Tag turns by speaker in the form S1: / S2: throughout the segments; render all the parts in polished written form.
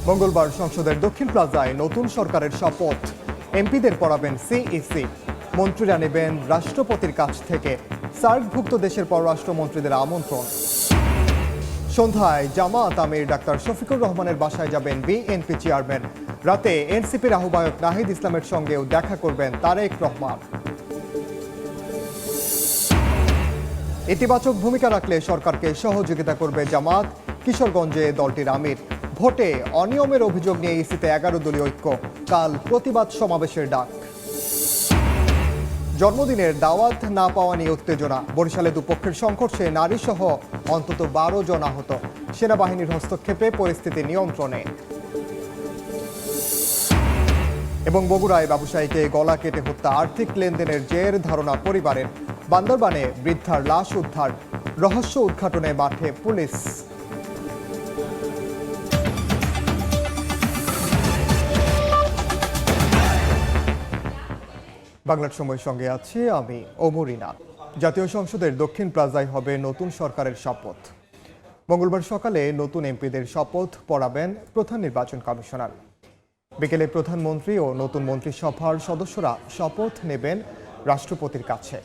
S1: মঙ্গলবার সংসদের দক্ষিণ প্লাজায় নতুন সরকারের শপথ। এমপিদের পড়াবেন সিইসি, মন্ত্রীরা নেবেন রাষ্ট্রপতির কাছ থেকে সার্কভুক্ত দেশের পররাষ্ট্রমন্ত্রীদের আমন্ত্রণ। সন্ধ্যায় জামায়াত আমির ডাক্তার শফিকুর রহমানের বাসায় যাবেন বিএনপি চেয়ারম্যান। রাতে এনসিপির আহ্বায়ক নাহিদ ইসলামের সঙ্গেও দেখা করবেন তারেক রহমান। ইতিবাচক ভূমিকা রাখলে সরকারকে সহযোগিতা করবে জামাত। কিশোরগঞ্জে দলটির আমির। ভোটে অনিয়মের অভিযোগ নিয়ে ইসিতে 11 দলীয় ঐক্য। কাল প্রতিবাদ সমাবেশের ডাক। জন্মদিনের দাওয়াত না পাওয়া নিয়ে উত্তেজনা। বরিশালে দুপক্ষের সংঘর্ষে নারীসহ অন্তত 12 জন আহত। সেনাবাহিনীর হস্তক্ষেপে পরিস্থিতি নিয়ন্ত্রণে। এবং বগুড়ায় ব্যবসায়ীকে গলা কেটে হত্যা, আর্থিক লেনদেনের জের ধারণা পরিবারের। বান্দরবানে বৃদ্ধার লাশ উদ্ধার, রহস্য উদ্ঘাটনে মাঠে পুলিশ। বাংলার সময়ের সঙ্গে আছি আমি ওমরিনা। জাতীয় সংসদের দক্ষিণ প্লাজায় হবে নতুন সরকারের শপথ। মঙ্গলবার সকালে নতুন এমপিদের শপথ পড়াবেন প্রধান নির্বাচন কমিশনার। বিকেলে প্রধানমন্ত্রী ও নতুন মন্ত্রিসভার সদস্যরা শপথ নেবেন রাষ্ট্রপতির কাছে।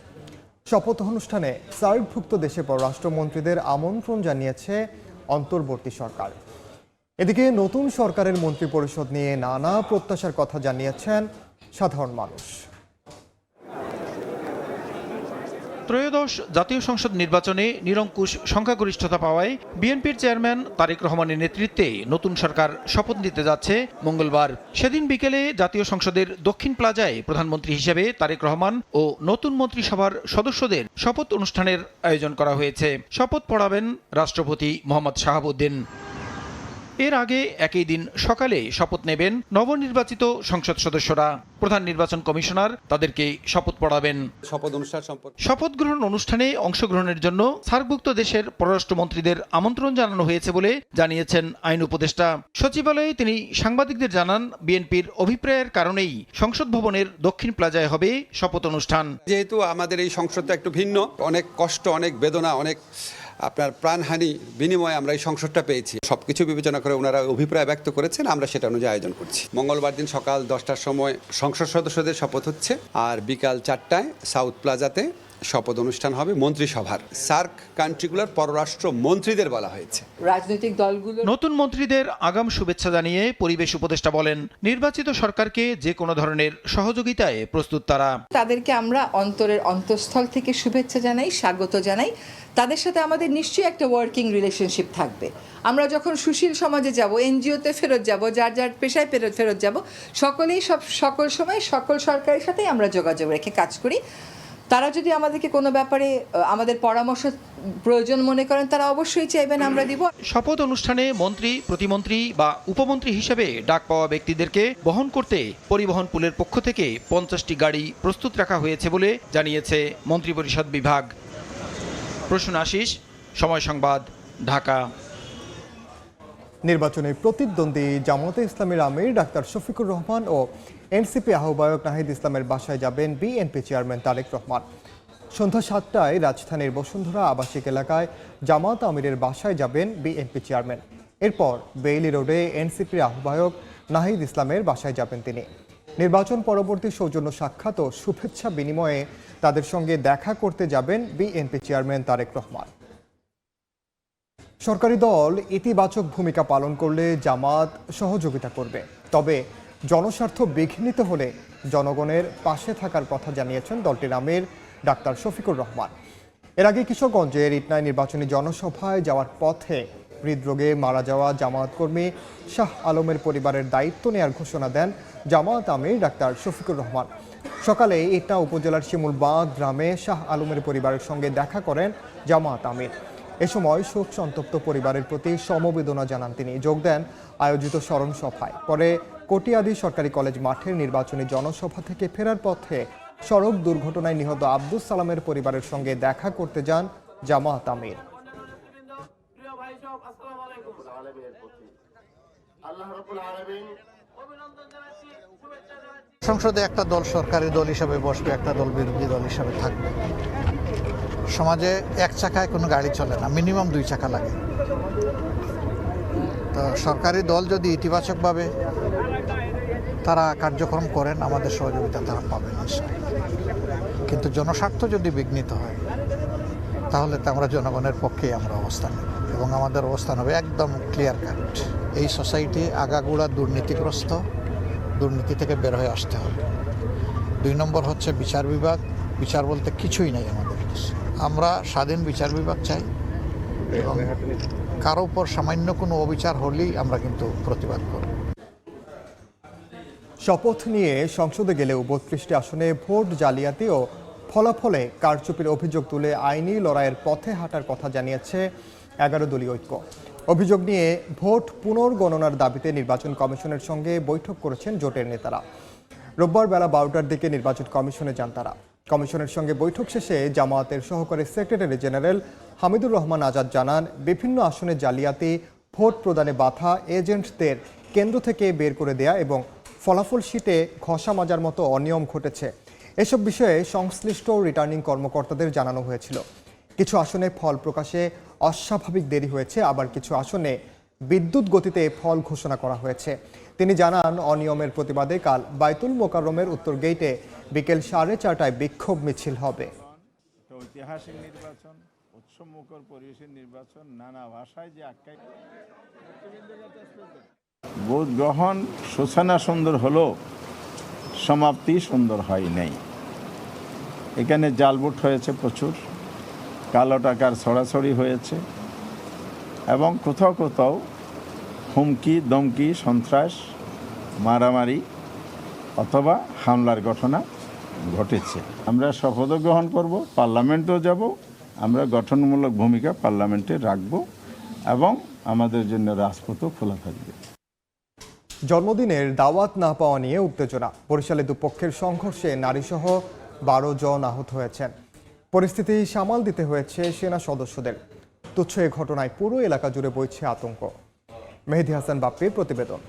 S1: শপথ অনুষ্ঠানে সার্কভুক্ত দেশের পররাষ্ট্রমন্ত্রীদের আমন্ত্রণ জানিয়েছে অন্তর্বর্তী সরকার। এদিকে নতুন সরকারের মন্ত্রিপরিষদ নিয়ে নানা প্রত্যাশার কথা জানিয়েছেন সাধারণ মানুষ।
S2: ত্রয়োদশ জাতীয় সংসদ নির্বাচনে নিরঙ্কুশ সংখ্যাগরিষ্ঠতা পাওয়ায় বিএনপির চেয়ারম্যান তারেক রহমানের নেতৃত্বে নতুন সরকার শপথ নিতে যাচ্ছে মঙ্গলবার। সেদিন বিকেলে জাতীয় সংসদের দক্ষিণ প্লাজায় প্রধানমন্ত্রী হিসেবে তারেক রহমান ও নতুন মন্ত্রিসভার সদস্যদের শপথ অনুষ্ঠানের আয়োজন করা হয়েছে। শপথ পড়াবেন রাষ্ট্রপতি মোহাম্মদ শাহাবুদ্দিন। এর আগে একই দিন সকালে শপথ নেবেন নবনির্বাচিত সংসদ সদস্যরা। প্রধান নির্বাচন কমিশনার তাদেরকে শপথ পড়াবেন। শপথ গ্রহণ অনুষ্ঠানে অংশগ্রহণের জন্য সার্কভুক্ত দেশের পররাষ্ট্রমন্ত্রীদের আমন্ত্রণ জানানো হয়েছে বলে জানিয়েছেন আইন উপদেষ্টা। সচিবালয়ে তিনি সাংবাদিকদের জানান, বিএনপির অভিপ্রায়ের কারণেই সংসদ ভবনের দক্ষিণ প্লাজায় হবে শপথ অনুষ্ঠান।
S3: যেহেতু আমাদের এই সংসদটা একটু ভিন্ন, অনেক কষ্ট, অনেক বেদনা, অনেক আপনার প্রাণহানি বিনিময়ে আমরা এই সংসদটা পেয়েছি। সবকিছু বিবেচনা করে ওনারা অভিপ্রায় ব্যক্ত করেছেন, আমরা সেটা অনুযায়ী আয়োজন করছি। মঙ্গলবার দিন সকাল 10টার সময় সংসদ সদস্যদের শপথ হচ্ছে, আর বিকাল 4টায় সাউথ প্লাজাতে শপথ অনুষ্ঠান হবে মন্ত্রিসভার। সার্ক কান্ট্রিগুলোর পররাষ্ট্র মন্ত্রীদের বলা হয়েছে।
S4: রাজনৈতিক দলগুলো
S2: নতুন মন্ত্রীদের আগাম শুভেচ্ছা জানিয়ে পরিবেশ উপদেষ্টা বলেন, নির্বাচিত সরকারকে যে কোনো ধরনের সহযোগিতায় প্রস্তুত তারা।
S4: তাদেরকে আমরা অন্তরের অন্তঃস্থল থেকে শুভেচ্ছা জানাই, স্বাগত জানাই। তাদের সাথে আমাদের নিশ্চয়ই একটা ওয়ার্কিং রিলেশনশিপ থাকবে। আমরা যখন সুশীল সমাজে যাব, এনজিওতে ফেরত যাব, যার যার পেশায় ফেরত যাব, সকলেই সকল সময় সকল সরকারের সাথেই আমরা যোগাযোগ রেখে কাজ করি। তারা যদি আমাদেরকে কোনো ব্যাপারে আমাদের পরামর্শ প্রয়োজন মনে করেন, তারা অবশ্যই চাইবেন, আমরা দিব।
S2: শপথ অনুষ্ঠানে মন্ত্রী, প্রতিমন্ত্রী বা উপমন্ত্রী হিসেবে ডাক পাওয়া ব্যক্তিদেরকে বহন করতে পরিবহন পুলের পক্ষ থেকে 50টি গাড়ি প্রস্তুত রাখা হয়েছে বলে জানিয়েছে মন্ত্রিপরিষদ বিভাগ। প্রসূন আশিস, সময় সংবাদ, ঢাকা।
S1: নির্বাচনে প্রতিদ্বন্দ্বী জামায়াতে ইসলামীর আমির ডাক্তার শফিকুর রহমান ও এনসিপি আহ্বায়ক নাহিদ ইসলামের বাসায় যাবেন বিএনপি চেয়ারম্যান তারেক রহমান। সন্ধ্যা 7টায় রাজধানীর বসুন্ধরা আবাসিক এলাকায় জামায়াত আমিরের বাসায় যাবেন বিএনপি চেয়ারম্যান। এরপর বেইলি রোডে এনসিপির আহ্বায়ক নাহিদ ইসলামের বাসায় যাবেন তিনি। নির্বাচন পরবর্তী সৌজন্য সাক্ষাৎ ও শুভেচ্ছা বিনিময়ে তাদের সঙ্গে দেখা করতে যাবেন বিএনপি চেয়ারম্যান তারেক রহমান। সরকারি দল ইতিবাচক ভূমিকা পালন করলে জামাত সহযোগিতা করবে, তবে জনস্বার্থ বিঘ্নিত হলে জনগণের পাশে থাকার কথা জানিয়েছেন দলটির আমির ডাক্তার শফিকুর রহমান। এর আগে কিশোরগঞ্জের ইটনায় নির্বাচনী জনসভায় যাওয়ার পথে হৃদরোগে মারা যাওয়া জামায়াত কর্মী শাহ আলমের পরিবারের দায়িত্ব নেওয়ার ঘোষণা দেন জামায়াত আমির ডাক্তার শফিকুর রহমান। সকালে ইটনা উপজেলার শিমুলবাগ গ্রামে শাহ আলমের পরিবারের সঙ্গে দেখা করেন জামায়াত আমির। এ সময় শোক সন্তপ্ত পরিবারের প্রতি সমবেদনা জানান তিনি। যোগ দেন আয়োজিত স্মরণ সভায়। পরে কটিয়াদি সরকারি কলেজ মাঠের নির্বাচনী জনসভা থেকে ফেরার পথে সড়ক দুর্ঘটনায় নিহত আব্দুস সালামের পরিবারের সঙ্গে দেখা করতে যান জামায়াত আমির।
S5: সংসদে একটা দল সরকারি দল হিসাবে বসবে, একটা দল বিরোধী দল হিসাবে থাকবে। সমাজে এক চাকায় কোনো গাড়ি চলে না, মিনিমাম 2 চাকা লাগে। তো সরকারি দল যদি ইতিবাচকভাবে তারা কার্যক্রম করেন আমাদের সহযোগিতা তারা পাবেন নিশ্চয়ই। কিন্তু জনস্বার্থ যদি বিঘ্নিত হয় তাহলে তো আমরা জনগণের পক্ষেই আমরা অবস্থান নেব এবং আমাদের অবস্থান হবে একদম ক্লিয়ার কাট। এই সোসাইটি আগাগোড়া দুর্নীতিগ্রস্ত, দুর্নীতি থেকে বের হয়ে আসতে হবে। 2 নম্বর হচ্ছে বিচার বিভাগ, বিচার বলতে কিছুই নেই আমাদের দেশে। আমরা স্বাধীন বিচার বিভাগ চাই এবং কারো উপর সামান্য কোনো অবিচার হলেই আমরা কিন্তু প্রতিবাদ করব।
S1: শপথ নিয়ে সংসদে গেলেও 32টি আসনে ভোট জালিয়াতি ও ফলাফলে কারচুপির অভিযোগ তুলে আইনি লড়াইয়ের পথে হাঁটার কথা জানিয়েছে 11 দলীয় ঐক্য। অভিযোগ নিয়ে ভোট পুনর্গণনার দাবিতে নির্বাচন কমিশনের সঙ্গে বৈঠক করেছেন জোটের নেতারা। রোববার বেলা 12টার দিকে নির্বাচন কমিশনে যান তারা। কমিশনের সঙ্গে বৈঠক শেষে জামায়াতের সহকারী সেক্রেটারি জেনারেল হামিদুর রহমান আজাদ জানান, বিভিন্ন আসনে জালিয়াতি, ভোট প্রদানে বাধা, এজেন্টদের কেন্দ্র থেকে বের করে দেয়া এবং ফলাফল শিটে ঘষা মাজার মতো অনিয়ম ঘটেছে। এসব বিষয়ে সংশ্লিষ্ট রিটার্নিং কর্মকর্তাদের জানানো হয়েছিল। কিছু আসনে ফল প্রকাশে অস্বাভাবিক দেরি হয়েছে, আবার কিছু আসনে বিদ্যুৎ গতিতে ফল ঘোষণা করা হয়েছে। তিনি জানান, অনিয়মের প্রতিবাদে কাল বায়তুল মোকাররমের উত্তর গেইটে বিকেল 4:30টায় বিক্ষোভ মিছিল হবে।
S6: ঐতিহাসিক নির্বাচন, উৎসবমুখর পরিবেশের নির্বাচন, নানা ভাষায় যে আখ্যায়িত। ভোট গ্রহণ সূচনা সুন্দর হলো, সমাপ্তি সুন্দর হয় নাই। এখানে জাল ভোট হয়েছে প্রচুর, কালো টাকার ছড়াছড়ি হয়েছে এবং কোথাও কোথাও হুমকি, দমকি, সন্ত্রাস, মারামারি অথবা হামলার ঘটনা ঘটেছে। আমরা শপথ গ্রহণ করব, পার্লামেন্টেও যাব, আমরা গঠনমূলক ভূমিকা পার্লামেন্টে রাখব এবং আমাদের জন্য রাজপথও খোলা থাকবে।
S1: জন্মদিনের দাওয়াত না পাওয়া নিয়ে উত্তেজনা। বরিশালে দুপক্ষের সংঘর্ষে নারীসহ 12 জন আহত হয়েছেন। পরিস্থিতি সামাল দিতে হয়েছে সেনা সদস্যদের। তুচ্ছ এ ঘটনায় পুরো এলাকা জুড়ে বইছে আতঙ্ক। মেহেদী হাসান বাপ্পির প্রতিবেদন।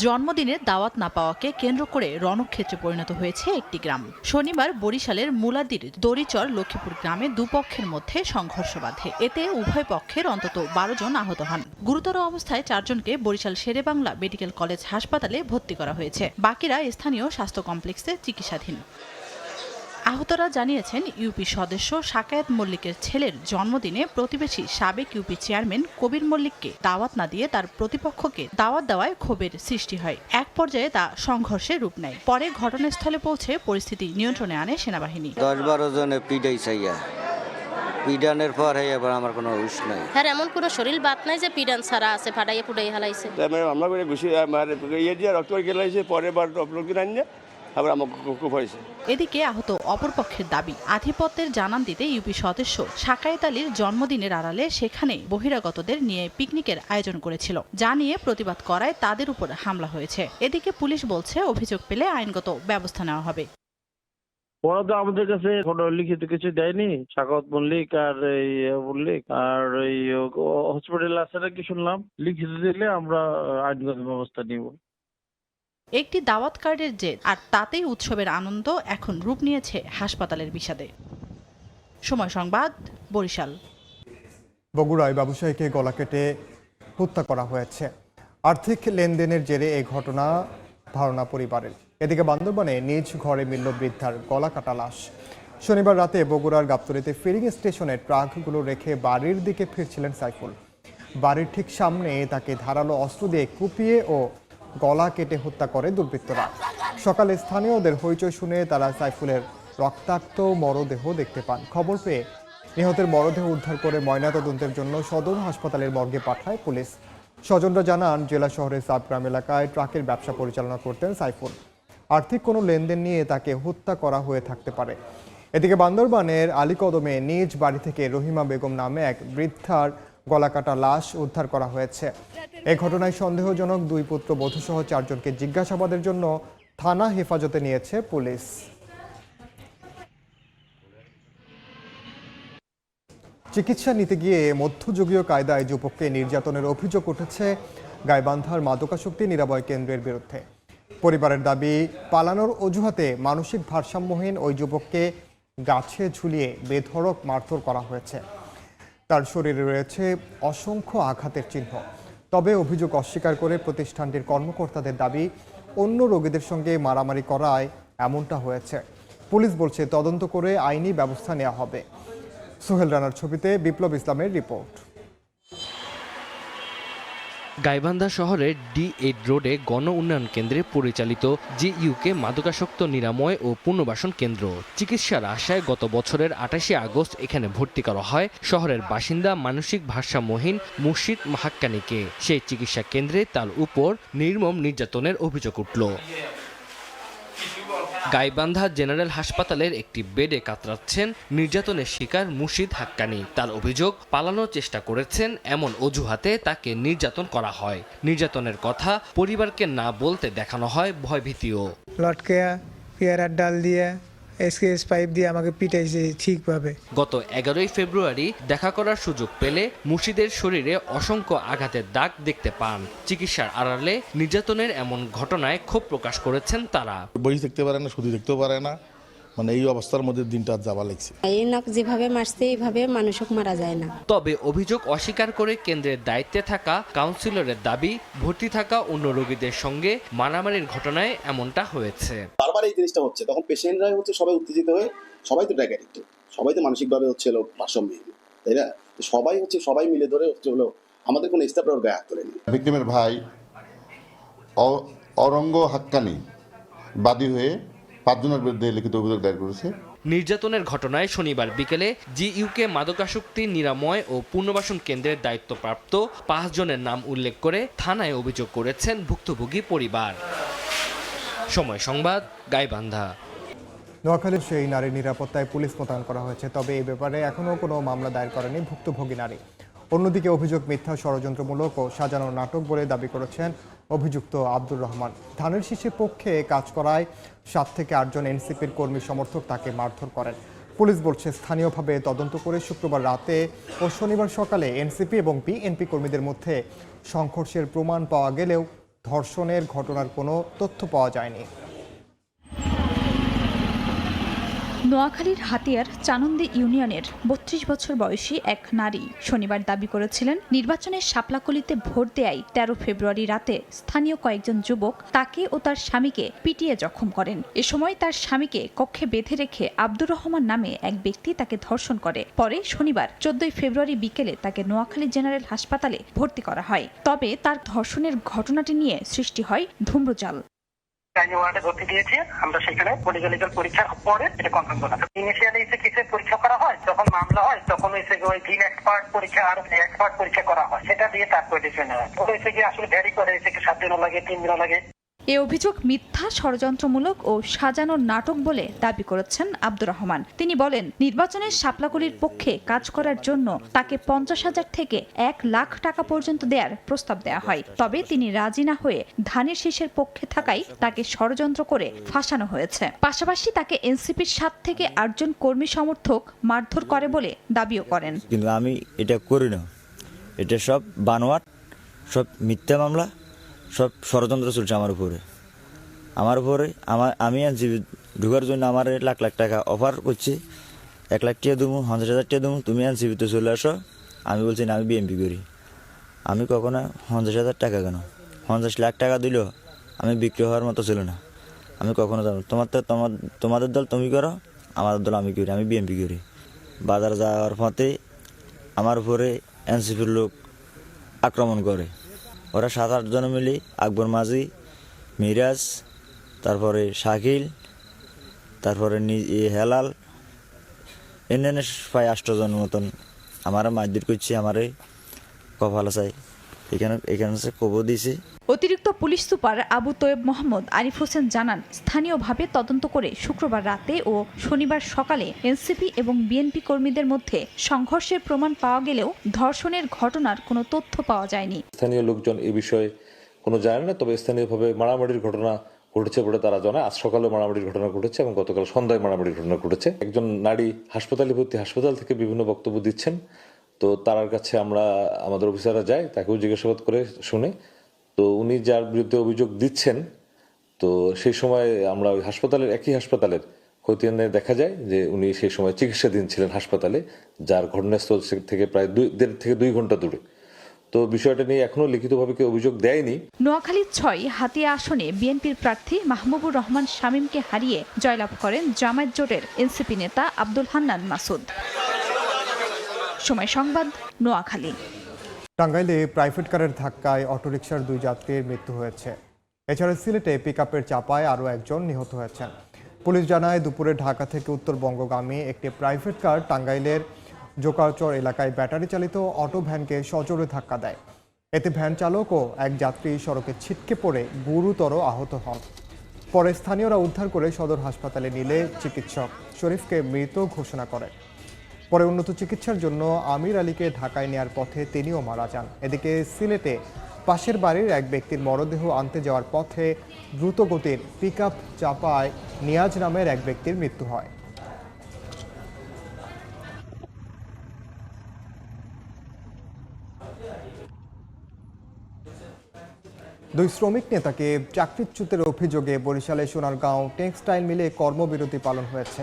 S7: জন্মদিনের দাওয়াত না পাওয়াকে কেন্দ্র করে রণক্ষেত্রে পরিণত হয়েছে একটি গ্রাম। শনিবার বরিশালের মুলাদির দড়িচর লক্ষ্মীপুর গ্রামে দুপক্ষের মধ্যে সংঘর্ষ বাধে। এতে উভয় পক্ষের অন্তত 12 জন আহত হন। গুরুতর অবস্থায় 4 জনকে বরিশাল শেরেবাংলা মেডিকেল কলেজ হাসপাতালে ভর্তি করা হয়েছে। বাকিরা স্থানীয় স্বাস্থ্য কমপ্লেক্সে চিকিৎসাধীন। আহতরা জানিয়েছেন, ইউপি সদস্য শাকায়েত মল্লিকের ছেলের জন্মদিনে প্রতিবেশী সাবেক ইউপি চেয়ারম্যান কবির মল্লিককে দাওয়াত না দিয়ে তার প্রতিপক্ষকে দাওয়াত দেওয়ায় ক্ষোভের সৃষ্টি হয়। এক পর্যায়ে তা সংঘর্ষে রূপ নেয়। পরে ঘটনাস্থলে পৌঁছে পরিস্থিতি নিয়ন্ত্রণে আনে সেনাবাহিনী।
S8: 10-12 জনে পিডাই চাইয়া, পিডানের পর এবার আমার কোনো হুঁশ নাই।
S9: হ্যাঁ, এমন কোনো শরীর বাত নাই যে পিডান ছাড়া আছে, ফাটাইয়া ফুটাই হালাইছে।
S10: আমরা করে ঘুষি ইয়ে দিয়ে রক্ত গেলাইছে, পরে বার লোক আনিয়ে আবার আমাকে খুব হয়েছে।
S7: এদিকে আহত অপরপক্ষের দাবি, আধিপত্যের জানান দিতে ইউপি সদস্য শাকায়েত আলীর জন্মদিনের আড়ালে সেখানে বহিরাগতদের নিয়ে পিকনিকের আয়োজন করেছিল, যা নিয়ে প্রতিবাদ করায় তাদের উপর হামলা হয়েছে। এদিকে পুলিশ বলছে, অভিযোগ পেলে আইনগত ব্যবস্থা নেওয়া হবে।
S11: ওরা তো আমাদের কাছে কোনো লিখিত কিছু দেয়নি। শাকাওয়াত মল্লিক আর এই মল্লিক আর এই হসপিটাল আছে নাকি শুনলাম, লিখিত দিলে আমরা আইনগত ব্যবস্থা নিব।
S7: একটি দাওয়াত কার্ডের জেদ আর তাতেই উৎসবের আনন্দ এখন রূপ নিয়েছে হাসপাতালের বিষাদে। সময় সংবাদ, বরিশাল।
S1: বগুড়ায় ব্যবসায়ীকে গলা কেটে হত্যা করা হয়েছে। আর্থিক লেনদেনের জেরে এই ঘটনা ধারণা পরিবারের। এদিকে বান্দরবানে নিজ ঘরে মিলল বৃদ্ধার গলা কাটা লাশ। শনিবার রাতে বগুড়ার গাবতলীতে ফিলিং স্টেশনে ট্রাকগুলো রেখে বাড়ির দিকে ফিরছিলেন সাইফুল। বাড়ির ঠিক সামনে তাকে ধারালো অস্ত্র দিয়ে কুপিয়ে ও গলা কেটে হত্যা করে দুর্বৃত্তরা। সকালে স্থানীয়দের হইচই শুনে তারা সাইফুলের রক্তাক্ত মরদেহ দেখতে পান। খবর পেয়ে নিহতের মরদেহ উদ্ধার করে ময়নাতদন্তের জন্য সদর হাসপাতালের মর্গে পাঠায় পুলিশ। স্বজনরা জানান, জেলা শহরের সাবগ্রাম এলাকায় ট্রাকের ব্যবসা পরিচালনা করতেন সাইফুল। আর্থিক কোনো লেনদেন নিয়ে তাকে হত্যা করা হয়ে থাকতে পারে। এদিকে বান্দরবানের আলীকদমে নিজ বাড়ি থেকে রহিমা বেগম নামে এক বৃদ্ধার গলাকাটা লাশ উদ্ধার করা হয়েছে। এই ঘটনায় সন্দেহজনক 2 পুত্রবধূসহ 4 জনকে জিজ্ঞাসাবাদের জন্য থানা হেফাজতে নিয়েছে পুলিশ। চিকিৎসা নিতে গিয়ে মধ্যযুগীয় কায়দায় যুবককে নির্যাতনের অভিযোগ উঠেছে গাইবান্ধার মাদকাসক্তি নিরাময় কেন্দ্রের বিরুদ্ধে। পরিবারের দাবি, পালানোর অজুহাতে মানসিক ভারসাম্যহীন ওই যুবককে গাছে ঝুলিয়ে বেধড়ক মারধর করা হয়েছে। তার শরীরে রয়েছে অসংখ্য আঘাতের চিহ্ন। তবে অভিযোগ অস্বীকার করে প্রতিষ্ঠানটির কর্মকর্তাদের দাবি, অন্য রোগীদের সঙ্গে মারামারি করায় এমনটা হয়েছে। পুলিশ বলছে তদন্ত করে আইনি ব্যবস্থা নেওয়া হবে। সোহেল রানার ছবিতে বিপ্লব ইসলামের রিপোর্ট।
S12: গাইবান্ধা শহরের D8 রোডে গণ উন্নয়ন কেন্দ্রে পরিচালিত GUK মাদকাসক্ত নিরাময় ও পুনর্বাসন কেন্দ্র। চিকিৎসার আশায় গত বছরের 28 আগস্ট এখানে ভর্তি করা হয় শহরের বাসিন্দা মানসিক ভারসাম্যহীন মুর্শিদ হাক্কানিকে। সেই চিকিৎসা কেন্দ্রে তার উপর নির্মম নির্যাতনের অভিযোগ উঠল। গাইবান্ধা জেনারেল হাসপাতালের একটি বেডে কাতরাচ্ছেন নির্যাতনের শিকার মুর্শিদ হাক্কানি। তার অভিযোগ, পালানোর চেষ্টা করেছেন এমন অজুহাতে তাকে নির্যাতন করা হয়। নির্যাতনের কথা পরিবারকে না বলতে দেখানো হয় ভয়ভীতিও।
S13: লটকে পেয়ারার ডাল দিয়ে এসকেএস পাইপ দিয়ে আমাকে পিটাইছে ঠিকভাবে।
S12: গত 11 ফেব্রুয়ারি দেখা করার সুযোগ পেলে মুর্শিদের শরীরে অসংখ্য আঘাতের দাগ দেখতে পান। চিকিৎসার আড়ালে নির্যাতনের এমন ঘটনায় ক্ষোভ প্রকাশ করেছেন তারা।
S14: বই দেখতে পারে না, শুধু দেখতেও পারে না, মানে এই অবস্থার মধ্যে দিনটা যাওয়া লাগছে।
S9: এই নাক যেভাবে মারছে এইভাবে মানুষক মারা যায় না।
S12: তবে অভিযোগ অস্বীকার করে কেন্দ্রের দায়িত্বে থাকা কাউন্সিলরের দাবি, ভর্তি থাকা অন্য রোগীদের সঙ্গে মারামারির ঘটনায় এমনটা হয়েছে।
S15: বারবার এই জিনিসটা হচ্ছে, তখন পেশেন্টরাই হচ্ছে সবাই উত্তেজিত হয়ে, সবাই তো ড্রাগ অ্যাডিক্ট, সবাই তো মানসিকভাবে হচ্ছে ভারসাম্যহীন, তাই না? সবাই হচ্ছে সবাই মিলে ধরে হচ্ছে হলো আমাদের কোনো স্টাফ গায়ে হাত তোলেনি।
S16: ভিক্টিমের ভাই অরঙ্গ হাক্কানি বাদী হয়ে 5 জনের বিরুদ্ধে লিখিত অভিযোগ দায়ের করেছে।
S12: নির্যাতনের ঘটনায় শনিবার বিকেলে GUK মাদকাসক্তি নিরাময় ও পুনর্বাসন কেন্দ্রের দায়িত্বপ্রাপ্ত 5 জনের নাম উল্লেখ করে থানায় অভিযোগ করেছেন ভুক্তভোগী পরিবার। সময় সংবাদ, গাইবান্ধা।
S1: নোয়াখালীর সেই নারীর নিরাপত্তায় পুলিশ মোতায়েন করা হয়েছে, তবে এই ব্যাপারে এখনও কোনো মামলা দায়ের করেনি ভুক্তভোগী নারী। অন্যদিকে অভিযোগ মিথ্যা, ষড়যন্ত্রমূলক ও সাজানো নাটক বলে দাবি করেছেন অভিযুক্ত আব্দুর রহমান। ধানের শীষের পক্ষে কাজ করায় 7 থেকে 8 জন এনসিপির কর্মী সমর্থক তাকে মারধর করেন। পুলিশ বলছে স্থানীয়ভাবে তদন্ত করে শুক্রবার রাতে ও শনিবার সকালে এনসিপি এবং বিএনপি কর্মীদের মধ্যে সংঘর্ষের প্রমাণ পাওয়া গেলেও ধর্ষণের ঘটনার কোনো তথ্য পাওয়া যায়নি।
S7: নোয়াখালীর হাতিয়ার চানন্দী ইউনিয়নের 32 বছর বয়সী এক নারী শনিবার দাবি করেছিলেন নির্বাচনের শাপলাকলিতে ভোট দেয়ায় 13 ফেব্রুয়ারি রাতে স্থানীয় কয়েকজন যুবক তাকে ও তার স্বামীকে পিটিয়ে জখম করেন। এ সময় তার স্বামীকে কক্ষে বেঁধে রেখে আব্দুর রহমান নামে এক ব্যক্তি তাকে ধর্ষণ করে। পরে শনিবার 14 ফেব্রুয়ারি বিকেলে তাকে নোয়াখালী জেনারেল হাসপাতালে ভর্তি করা হয়। তবে তার ধর্ষণের ঘটনাটি নিয়ে সৃষ্টি হয় ধূম্রজাল।
S17: ভর্তি দিয়েছি আমরা, সেখানে মেডিকেল পরীক্ষার পরে এটা কনফার্ম করা হয়। ইনিশিয়ালি এসে কিসের পরীক্ষা করা হয়, যখন মামলা হয় তখন এসে ওই জিন এক্সপার্ট পরীক্ষা আর এক্সপার্ট পরীক্ষা করা হয়, সেটা দিয়ে তারপর ডিসিশন হয়। তো এসে কি আসলে ভ্যারি করে, এসে 7 দিনও লাগে, 3 দিনও লাগে।
S7: এ অভিযোগ মিথ্যা, ষড়যন্ত্রমূলক ও সাজানো নাটক বলে দাবি করেছেন আব্দুর রহমান। তিনি বলেন, নির্বাচনের শাপলাকলির পক্ষে কাজ করার জন্য তাকে 50,000 থেকে 1 লাখ টাকা পর্যন্ত দেওয়ার প্রস্তাব দেওয়া হয়। তবে তিনি রাজি না হয়ে ধানের শীষের পক্ষে থাকায় তাকে ষড়যন্ত্র করে ফাঁসানো হয়েছে। পাশাপাশি তাকে এনসিপির 7 থেকে 8 জন কর্মী সমর্থক মারধর করে বলে দাবিও করেন।
S18: কিন্তু আমি এটা করি না, এটা সব বানোয়াট, সব মিথ্যা মামলা, সব ষড়যন্ত্র চলছে আমার উপরে। আমি এনসিপি ঢুকার জন্য আমার লাখ লাখ টাকা অফার করছি, 1 লাখ টাকা দেবো, 50,000 টাকা দেবো, তুমি এনসিপিতে চলে আসো। আমি বলছি না, আমি বিএনপি করি। আমি কখনো 50,000 টাকা কেন, 50 লাখ টাকা দিলেও আমি বিক্রি হওয়ার মতো ছিল না। আমি কখনো যাবো, তোমাদের দল তুমি করো, আমার দল আমি করি, আমি বিএনপি করি। বাজার যাওয়ার পথে আমার উপরে এনসিপির লোক আক্রমণ করে। ওরা 7-8 জন মিলে, আকবর মাঝি, মিরাজ, তারপরে শাকিল, তারপরে হেলাল, এনে প্রায় 8 জনের মতন আমার মারধর করছে, আমারে কপাল চাই, এখানে কবর দিয়েছে।
S7: অতিরিক্ত পুলিশ সুপার আবু তৈয়ব মোহাম্মদ আরিফ হোসেন জানান, স্থানীয়ভাবে তদন্ত করে শুক্রবার রাতে ও শনিবার সকালে এনসিপি এবং বিএনপি কর্মীদের মধ্যে সংঘর্ষের প্রমাণ পাওয়া গেলেও ধর্ষণের ঘটনার কোনো তথ্য পাওয়া যায়নি।
S19: স্থানীয় লোকজন এই বিষয়ে কোনো জানে না, তবে স্থানীয়ভাবে মারামারির ঘটনা ঘটেছে বলে তারা জানে। আজ সকালে মারামারির ঘটনা ঘটেছে এবং গতকাল সন্ধ্যায় মারামারির ঘটনা ঘটেছে। একজন নারী হাসপাতালে ভর্তি, হাসপাতাল থেকে বিভিন্ন বক্তব্য দিচ্ছেন। তো তার কাছে আমাদের অফিসাররা যায়, তাকেও জিজ্ঞাসাবাদ করে শুনে, তো উনি যার বিরুদ্ধে অভিযোগ দিচ্ছেন, তো সেই সময় আমরা ওই একই হাসপাতালের খতিয়ানে দেখা যায় যে উনি সেই সময় চিকিৎসাধীন ছিলেন হাসপাতালে, যার ঘটনাস্থল থেকে প্রায় 1.5 থেকে 2 ঘন্টা দূরে। তো বিষয়টা নিয়ে এখনো লিখিতভাবে কেউ অভিযোগ দেয়নি।
S7: নোয়াখালীর 6 হাতিয়া আসনে বিএনপির প্রার্থী মাহমুবুর রহমান শামীমকে হারিয়ে জয়লাভ করেন জামায়াত জোটের এনসিপি নেতা আব্দুল হান্নান মাসুদ। সময় সংবাদ, নোয়াখালী।
S1: টাঙ্গাইলে প্রাইভেট কারের ধাক্কায় অটোরিকশার 2 যাত্রীর মৃত্যু হয়েছে। এছাড়া সিলেটে পিকআপের চাপায় আরও একজন নিহত হয়েছেন। পুলিশ জানায় দুপুরে ঢাকা থেকে উত্তরবঙ্গগামী একটি প্রাইভেট কার টাঙ্গাইলের জোকারচর এলাকায় ব্যাটারি চালিত অটো ভ্যানকে সজোরে ধাক্কা দেয়। এতে ভ্যান চালক ও এক যাত্রী সড়কে ছিটকে পড়ে গুরুতর আহত হন। পরে স্থানীয়রা উদ্ধার করে সদর হাসপাতালে নিলে চিকিৎসক শরীফকে মৃত ঘোষণা করে। পরে উন্নত চিকিৎসার জন্য আমির আলীকে ঢাকায় নেয়ার পথে তিনিও মারা যান। এদিকে সিলেটে পাশের বাড়ির এক ব্যক্তির মরদেহ আনতে যাওয়ার পথে দ্রুতগতির পিকআপ চাপায় নিয়াজ নামের এক ব্যক্তির মৃত্যু হয়। দুই শ্রমিক নেতাকে চাকরিচ্যুতের অভিযোগে বরিশালের সোনারগাঁও টেক্সটাইল মিলে কর্মবিরতি পালন হয়েছে।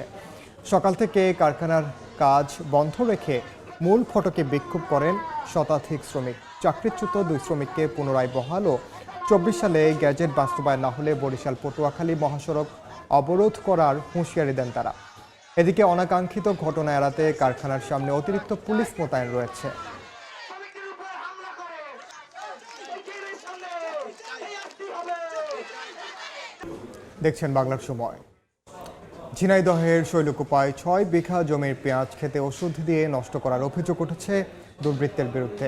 S1: সকাল থেকে কারখানার কাজ বন্ধ রেখে মূল ফটকে বিক্ষোভ করেন শতাধিক শ্রমিক। চাকরিচ্যুত 2 শ্রমিককে পুনরায় বহাল ও 24 সালে গ্যাজেট বাস্তবায়ন না হলে বরিশাল পটুয়াখালী মহাসড়ক অবরোধ করার হুঁশিয়ারি দেন তারা। এদিকে অনাকাঙ্ক্ষিত ঘটনা এড়াতে কারখানার সামনে অতিরিক্ত পুলিশ মোতায়েন রয়েছে। দেখছেন বাংলার সময়। ঝিনাইদহের শৈলকুপায় 6 বিঘা জমির পেঁয়াজ খেতে ওষুধ দিয়ে নষ্ট করার অভিযোগ উঠেছে দুর্বৃত্তের বিরুদ্ধে।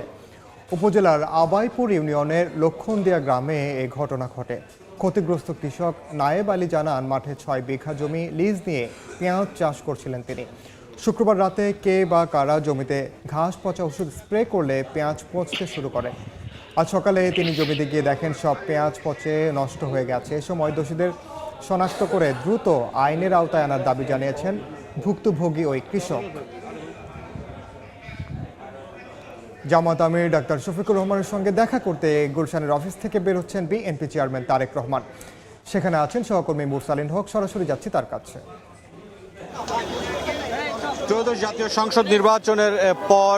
S1: উপজেলার আবাইপুর ইউনিয়নের লক্ষণদিয়া গ্রামে এই ঘটনা ঘটে। ক্ষতিগ্রস্ত কৃষক নায়েব আলী জানান, মাঠে 6 বিঘা জমি লিজ নিয়ে পেঁয়াজ চাষ করছিলেন তিনি। শুক্রবার রাতে কে বা কারা জমিতে ঘাস পচা ওষুধ স্প্রে করলে পেঁয়াজ পচতে শুরু করে। আজ সকালে তিনি জমিতে গিয়ে দেখেন সব পেঁয়াজ পচে নষ্ট হয়ে গেছে। এ সময় দোষীদের শনাক্ত করে দ্রুত আইনের আওতায় আনার দাবি জানিয়েছেন ভুক্তভোগী ওই কৃষক। জামাত আমির ডাক্তার শফিকুর রহমানের সঙ্গে দেখা করতে গুলশানের অফিস থেকে বের হচ্ছেন বিএনপি চেয়ারম্যান তারেক রহমান। সেখানে আছেন সহকর্মী মুরসালিন হক। সরাসরি যাচ্ছি তার কাছে।
S20: ত্রয়োদশ জাতীয় সংসদ নির্বাচনের পর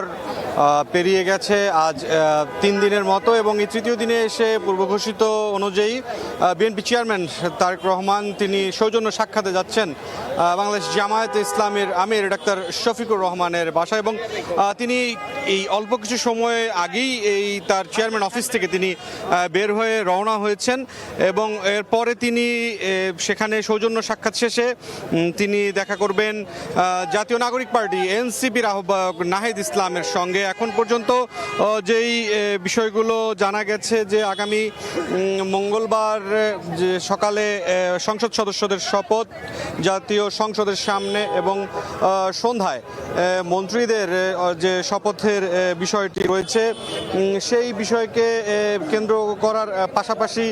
S20: পেরিয়ে গেছে আজ 3 দিনের মতো, এবং এই তৃতীয় দিনে এসে পূর্বঘোষিত অনুযায়ী বিএনপি চেয়ারম্যান তারেক রহমান তিনি সৌজন্য সাক্ষাতে যাচ্ছেন বাংলাদেশ জামায়াতে ইসলামের আমির ডাক্তার শফিকুর রহমানের বাসায়, এবং তিনি এই অল্প কিছু সময় আগেই এই তার চেয়ারম্যান অফিস থেকে তিনি বের হয়ে রওনা হয়েছেন, এবং এরপরে তিনি সেখানে সৌজন্য সাক্ষাৎ শেষে তিনি দেখা করবেন জাতীয় নাগরিক পার্টি এনসিপির আহ্বায়ক নাহিদ ইসলামের সঙ্গে। এখন পর্যন্ত যেই বিষয়গুলো জানা গেছে যে আগামী মঙ্গলবার যে সকালে সংসদ সদস্যদের শপথ জাতীয় সংসদের সামনে, এবং সন্ধ্যায় মন্ত্রীদের যে শপথের বিষয়টি রয়েছে সেই বিষয়কে কেন্দ্র করার পাশাপাশি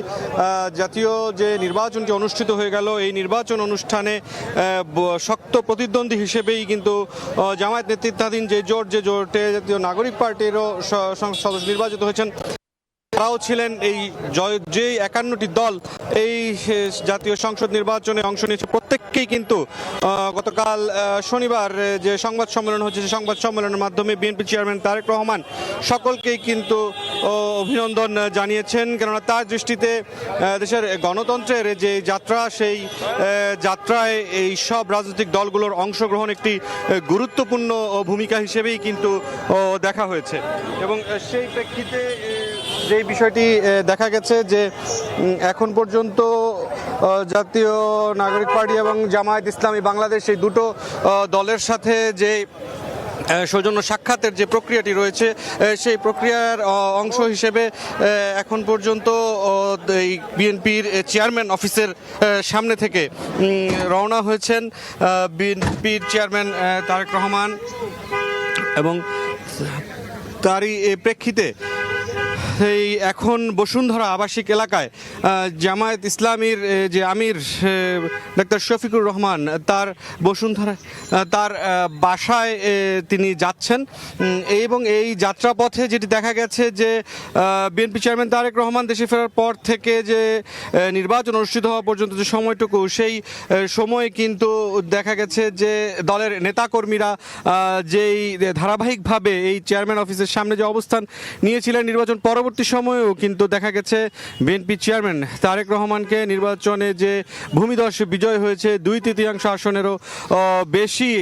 S20: জাতীয় যে নির্বাচনটি অনুষ্ঠিত হয়ে গেল, এই নির্বাচন অনুষ্ঠানে শক্ত প্রতিদ্বন্দ্বী হিসেবেই কিন্তু জামায়াত নেতৃত্বাধীন যে জোটে জাতীয় নাগরিক পার্টিরও সদস্য নির্বাচিত হয়েছেন, তারাও ছিলেন। এই যে 51টি দল এই জাতীয় সংসদ নির্বাচনে অংশ নিয়েছে, প্রত্যেককেই কিন্তু গতকাল শনিবার যে সংবাদ সম্মেলন হচ্ছে, সেই সংবাদ সম্মেলনের মাধ্যমে বিএনপি চেয়ারম্যান তারেক রহমান সকলকেই কিন্তু অভিনন্দন জানিয়েছেন। কেননা তার দৃষ্টিতে দেশের গণতন্ত্রের যে যাত্রা, সেই যাত্রায় এই সব রাজনৈতিক দলগুলোর অংশগ্রহণ একটি গুরুত্বপূর্ণ ভূমিকা হিসেবেই কিন্তু দেখা হয়েছে, এবং সেই প্রেক্ষিতে যে বিষয়টি দেখা গেছে যে এখন পর্যন্ত জাতীয় নাগরিক পার্টি এবং জামায়াত ইসলামী বাংলাদেশ এই দুটো দলের সাথে যে সৌজন্য সাক্ষাতের যে প্রক্রিয়াটি রয়েছে, সেই প্রক্রিয়ার অংশ হিসেবে এখন পর্যন্ত এই বিএনপির চেয়ারম্যান অফিসের সামনে থেকে রওনা হয়েছেন বিএনপির চেয়ারম্যান তারেক রহমান, এবং তারই প্রেক্ষিতে এই এখন বসুন্ধরা আবাসিক এলাকায় জামায়াত ইসলামীর যে আমির ডাক্তার শফিকুর রহমান তার বসুন্ধরা তার বাসায় তিনি যাচ্ছেন এবং এই যাত্রাপথে যেটি দেখা গেছে যে বিএনপি চেয়ারম্যান তারেক রহমান দেশে ফেরার পর থেকে যে নির্বাচন অনুষ্ঠিত হওয়া পর্যন্ত যে সময়টুকু সেই সময় কিন্তু দেখা গেছে যে দলের নেতাকর্মীরা যেই ধারাবাহিকভাবে এই চেয়ারম্যান অফিসের সামনে যে অবস্থান নিয়েছিলেন নির্বাচন পরবর্তী সময়েও কিন্তু দেখা গেছে বিএনপি চেয়ারম্যান তারেক রহমানকে নির্বাচনে যে ভূমিধস বিজয় হয়েছে 2/3 আসনেরও বেশি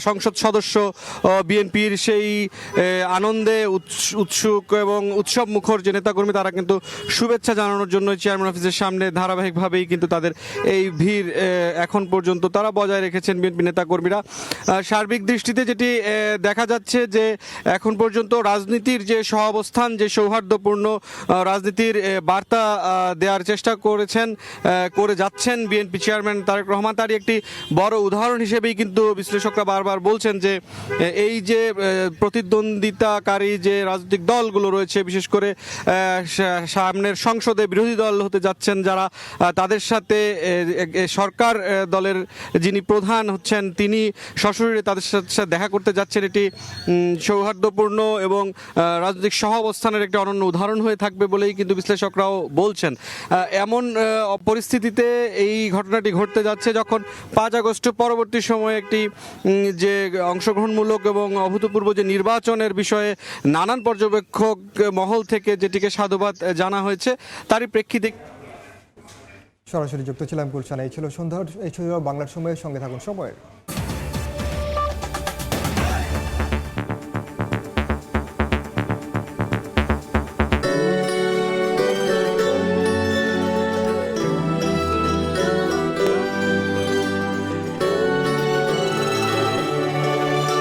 S20: সংসদ সদস্য বিএনপির সেই আনন্দে উৎসুক এবং উৎসব মুখর যে নেতাকর্মী তারা কিন্তু শুভেচ্ছা জানানোর জন্য চেয়ারম্যান অফিসের সামনে ধারাবাহিকভাবেই কিন্তু তাদের এই ভিড় এখন পর্যন্ত তারা বজায় রেখেছেন বিএনপি নেতাকর্মীরা। সার্বিক দৃষ্টিতে যেটি দেখা যাচ্ছে যে এখন পর্যন্ত রাজনীতির যে সহাবস্থান যে সৌহার্দ্যপূর্ণ রাজনীতির বার্তা দেওয়ার চেষ্টা করে যাচ্ছেন বিএনপি চেয়ারম্যান তারেক রহমান তারই একটি বড় উদাহরণ হিসেবেই কিন্তু বিশ্লেষকরা বারবার বলছেন যে এই যে প্রতিদ্বন্দ্বিতাকারী যে রাজনৈতিক দলগুলো রয়েছে বিশেষ করে সামনের সংসদে বিরোধী দল হতে যাচ্ছেন যারা তাদের সাথে সরকার দলের যিনি প্রধান হচ্ছেন তিনি সশরীরে তাদের সাথে দেখা করতে যাচ্ছেন এটি সৌহার্দ্যপূর্ণ এবং রাজনৈতিক সহাবস্থানের একটি অনন্য উদাহরণ হয়ে থাকবে বলেই কিন্তু বিশ্লেষকরাও বলছেন। এমন পরিস্থিতিতে এই ঘটনাটি ঘটতে যাচ্ছে যখন 5 আগস্ট পরবর্তী সময়ে একটি যে অংশগ্রহণমূলক এবং অভূতপূর্ব যে নির্বাচনের বিষয়ে নানান পর্যবেক্ষক মহল থেকে যেটিকে সাধুবাদ জানা হয়েছে তারই প্রেক্ষিতে
S1: সরাসরি যুক্ত ছিলাম গুলশান। এই ছিল সন্ধ্যার, এই ছিল বাংলার সময়ের সঙ্গে থাকুন সময়ের।